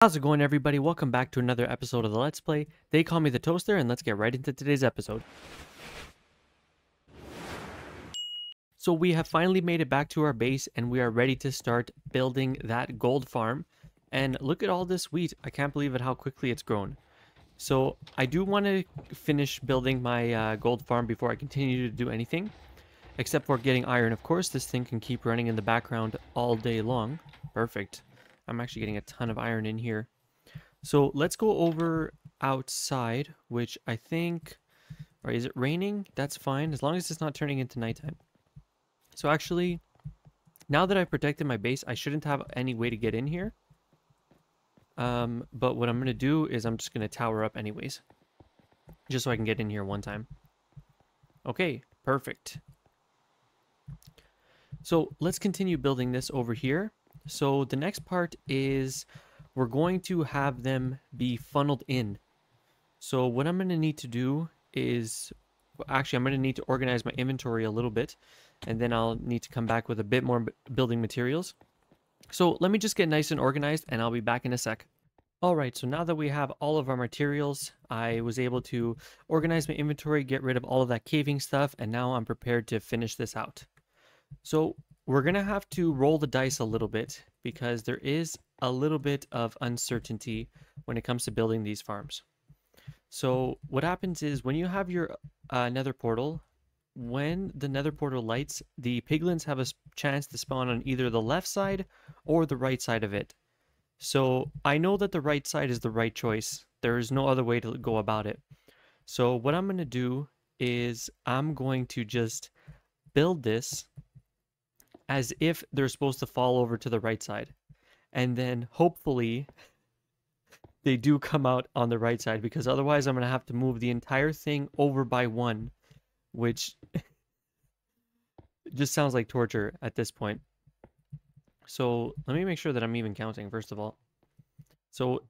How's it going, everybody? Welcome back to another episode of the Let's Play. They call me the Toaster, and let's get right into today's episode. So we have finally made it back to our base, and we are ready to start building that gold farm. And look at all this wheat. I can't believe it how quickly it's grown. So I do want to finish building my gold farm before I continue to do anything. Except for getting iron, of course. This thing can keep running in the background all day long. Perfect. I'm actually getting a ton of iron in here. So let's go over outside, which I think, or is it raining? That's fine, as long as it's not turning into nighttime. So actually, now that I've protected my base, I shouldn't have any way to get in here. But what I'm going to do is I'm just going to tower up anyways, just so I can get in here one time. Okay, perfect. So let's continue building this over here. So the next part is we're going to have them be funneled in. So what I'm going to need to do is, actually I'm going to need to organize my inventory a little bit, and then I'll need to come back with a bit more building materials. So let me just get nice and organized, and I'll be back in a sec. Alright, so now that we have all of our materials, I was able to organize my inventory, get rid of all of that caving stuff, and now I'm prepared to finish this out. So we're going to have to roll the dice a little bit because there is a little bit of uncertainty when it comes to building these farms. So what happens is when you have your nether portal, when the nether portal lights, the piglins have a chance to spawn on either the left side or the right side of it. So I know that the right side is the right choice. There is no other way to go about it. So what I'm going to do is I'm going to just build this as if they're supposed to fall over to the right side. And then hopefully they do come out on the right side, because otherwise I'm going to have to move the entire thing over by one, which just sounds like torture at this point. So let me make sure that I'm even counting, first of all. So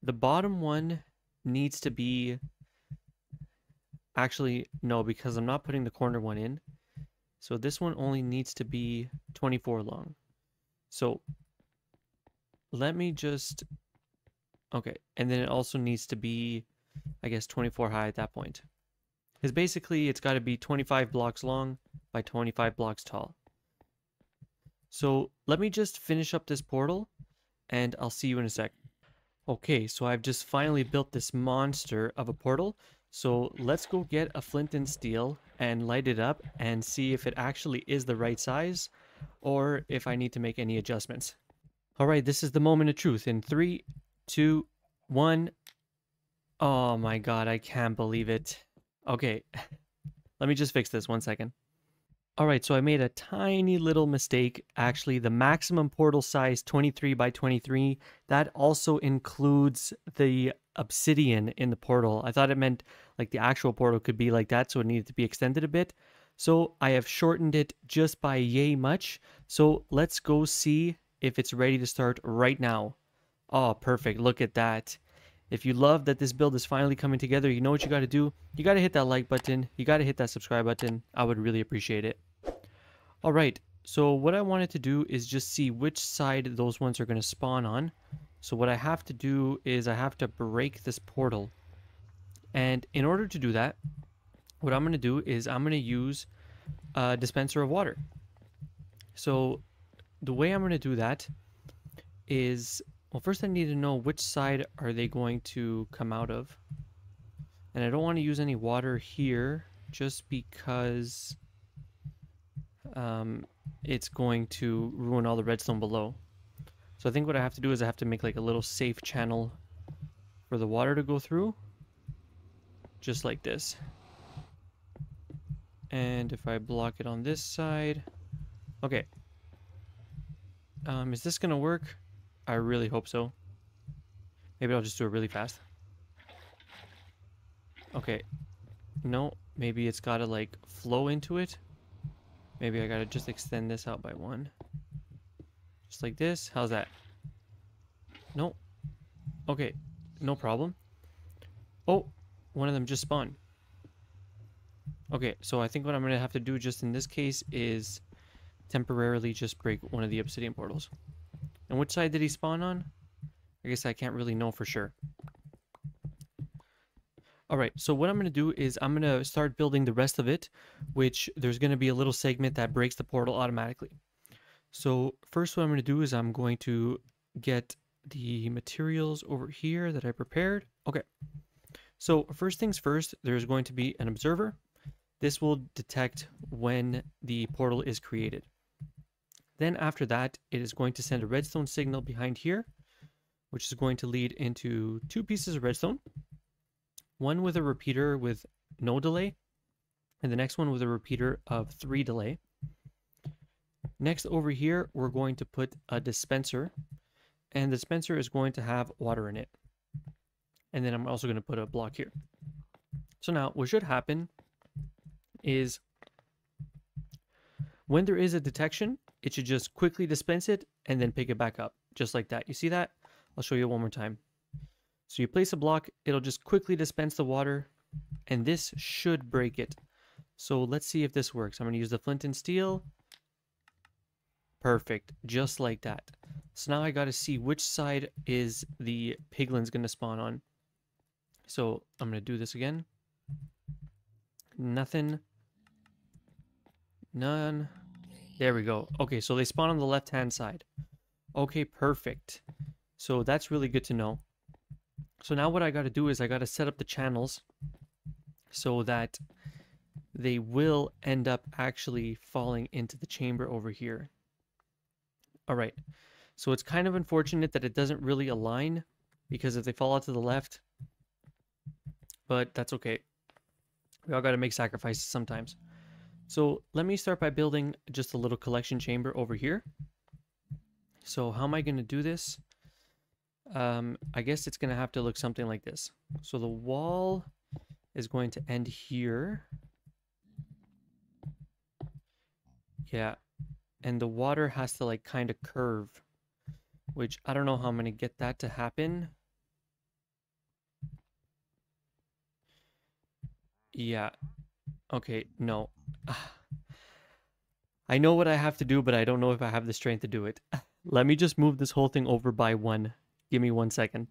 the bottom one needs to be... Actually, no, because I'm not putting the corner one in. So this one only needs to be 24 long. So let me just... Okay, and then it also needs to be, I guess, 24 high at that point. Because basically it's got to be 25 blocks long by 25 blocks tall. So let me just finish up this portal and I'll see you in a sec. Okay, so I've just finally built this monster of a portal. So let's go get a flint and steel and light it up and see if it actually is the right size or if I need to make any adjustments. Alright, this is the moment of truth. In 3, 2, 1. Oh my god, I can't believe it. Okay, let me just fix this 1 second. Alright, so I made a tiny little mistake. Actually, the maximum portal size 23 by 23, that also includes the obsidian in the portal. I thought it meant like the actual portal could be like that, so it needed to be extended a bit. So I have shortened it just by yay much. So let's go see if it's ready to start right now. Oh, perfect. Look at that. If you love that this build is finally coming together, you know what you got to do. You got to hit that like button. You got to hit that subscribe button. I would really appreciate it. All right. So what I wanted to do is just see which side those ones are going to spawn on. So what I have to do is I have to break this portal. And in order to do that, what I'm going to do is I'm going to use a dispenser of water. So the way I'm going to do that is... Well, first I need to know which side are they going to come out of. And I don't want to use any water here just because it's going to ruin all the redstone below. So I think what I have to do is I have to make like a little safe channel for the water to go through. Just like this. And if I block it on this side... Okay. Is this going to work? I really hope so. Maybe I'll just do it really fast. Okay. No, maybe it's gotta like flow into it. Maybe I gotta just extend this out by one. Just like this. How's that? No. Okay. No problem. Oh, one of them just spawned. Okay, so I think what I'm gonna have to do just in this case is temporarily just break one of the obsidian portals. And which side did he spawn on? I guess I can't really know for sure. All right, so what I'm going to do is I'm going to start building the rest of it, which there's going to be a little segment that breaks the portal automatically. So first what I'm going to do is I'm going to get the materials over here that I prepared. Okay, so first things first, there's going to be an observer. This will detect when the portal is created. Then after that, it is going to send a redstone signal behind here, which is going to lead into 2 pieces of redstone. One with a repeater with no delay, and the next one with a repeater of 3 delay. Next over here, we're going to put a dispenser, and the dispenser is going to have water in it. And then I'm also going to put a block here. So now what should happen is when there is a detection, it should just quickly dispense it and then pick it back up, just like that. You see that? I'll show you one more time. So you place a block, it'll just quickly dispense the water, and this should break it. So let's see if this works. I'm going to use the flint and steel. Perfect, just like that. So now I got to see which side is the piglins going to spawn on. So I'm going to do this again. Nothing. None. There we go. Okay, so they spawn on the left-hand side. Okay, perfect. So that's really good to know. So now what I got to do is I got to set up the channels so that they will end up actually falling into the chamber over here. All right. So it's kind of unfortunate that it doesn't really align, because if they fall out to the left, but that's okay. We all got to make sacrifices sometimes. So let me start by building just a little collection chamber over here. So how am I going to do this? I guess it's going to have to look something like this. So the wall is going to end here. Yeah. And the water has to like kind of curve, which I don't know how I'm going to get that to happen. Yeah. Okay, no. I know what I have to do, but I don't know if I have the strength to do it. Let me just move this whole thing over by 1. Give me 1 second.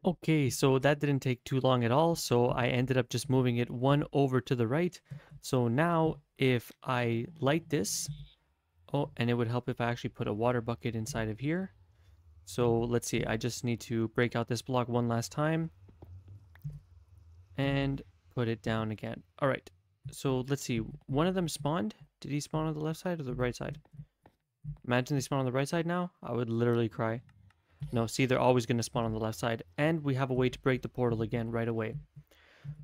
Okay, so that didn't take too long at all. So I ended up just moving it 1 over to the right. So now if I light this, oh, and it would help if I actually put a water bucket inside of here. So let's see, I just need to break out this block 1 last time and put it down again. All right, so let's see, one of them spawned. Did he spawn on the left side or the right side? Imagine they spawn on the right side now. I would literally cry. No, see, they're always going to spawn on the left side. And we have a way to break the portal again right away.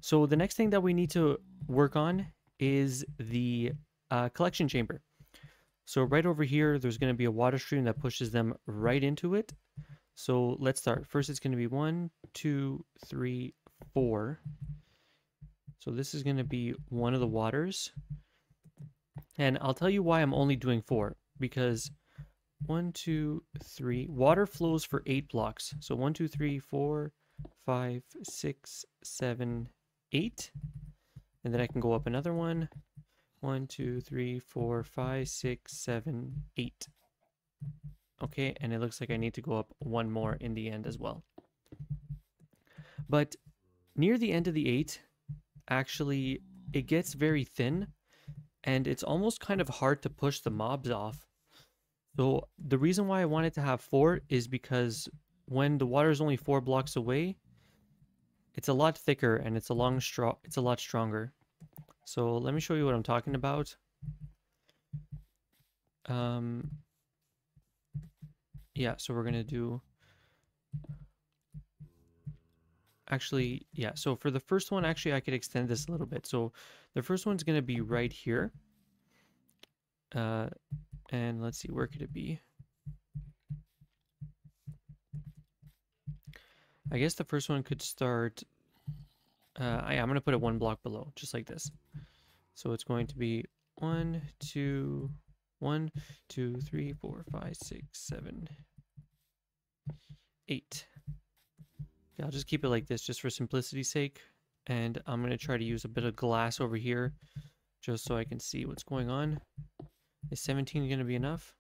So the next thing that we need to work on is the collection chamber. So right over here, there's going to be a water stream that pushes them right into it. So let's start. First, it's going to be 1, 2, 3, 4. So this is going to be one of the waters. And I'll tell you why I'm only doing 4. Because 1, 2, 3. Water flows for 8 blocks. So 1, 2, 3, 4, 5, 6, 7, 8. And then I can go up another one. 1, 2, 3, 4, 5, 6, 7, 8. Okay, and it looks like I need to go up 1 more in the end as well. But near the end of the 8, actually, it gets very thin. And it's almost kind of hard to push the mobs off. So the reason why I wanted to have 4 is because when the water is only 4 blocks away, it's a lot thicker and it's a lot stronger. So let me show you what I'm talking about. Yeah, so we're gonna do. Actually, yeah. So for the first one, actually, I could extend this a little bit. So the first one's gonna be right here. And let's see, where could it be? I guess the first one could start. I'm going to put it 1 block below, just like this. So it's going to be 1, 2, 1, 2, 3, 4, 5, 6, 7, 8. Yeah, I'll just keep it like this just for simplicity's sake. And I'm going to try to use a bit of glass over here just so I can see what's going on. Is 17 going to be enough?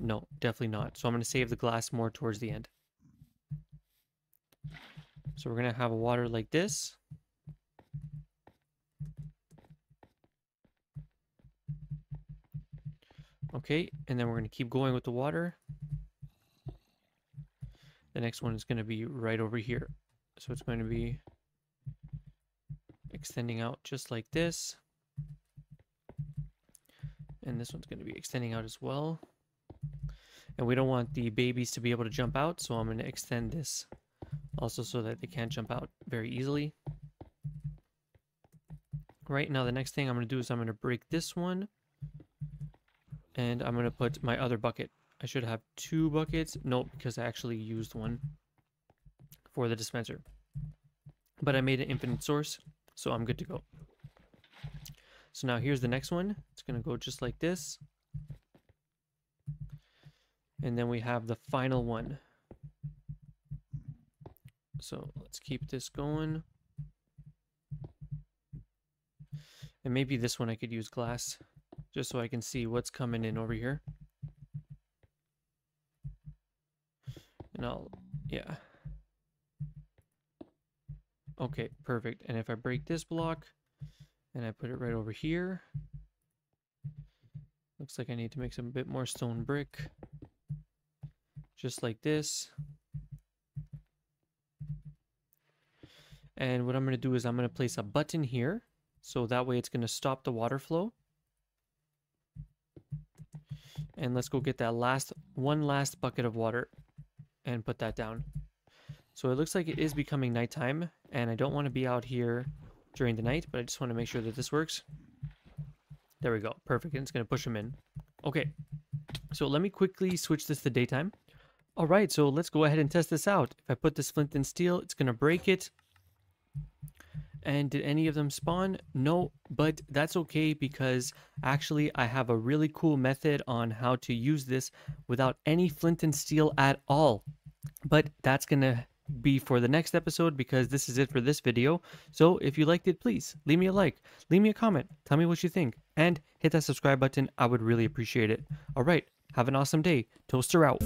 No, definitely not. So I'm going to save the glass more towards the end. So we're going to have a water like this. Okay, and then we're going to keep going with the water. The next one is going to be right over here. So it's going to be extending out just like this. And this one's going to be extending out as well. And we don't want the babies to be able to jump out, so I'm going to extend this also so that they can't jump out very easily. Right, now the next thing I'm going to do is I'm going to break this one. And I'm going to put my other bucket. I should have 2 buckets. Nope, because I actually used one for the dispenser. But I made an infinite source, so I'm good to go. So now here's the next one. It's going to go just like this. And then we have the final one. So let's keep this going. And maybe this one I could use glass, just so I can see what's coming in over here. And yeah. Okay, perfect. And if I break this block, and I put it right over here, looks like I need to make some bit more stone brick. Just like this. And what I'm going to do is I'm going to place a button here, so that way it's going to stop the water flow. And let's go get that one last bucket of water and put that down. So it looks like it is becoming nighttime, and I don't want to be out here during the night, but I just want to make sure that this works. There we go. Perfect. And it's going to push them in. Okay. So let me quickly switch this to daytime. All right. So let's go ahead and test this out. If I put this flint and steel, it's going to break it. And did any of them spawn? No, but that's okay because actually I have a really cool method on how to use this without any flint and steel at all. But that's going to be for the next episode because this is it for this video. So if you liked it, please leave me a like, leave me a comment, tell me what you think, and hit that subscribe button. I would really appreciate it. All right, have an awesome day. Toaster out.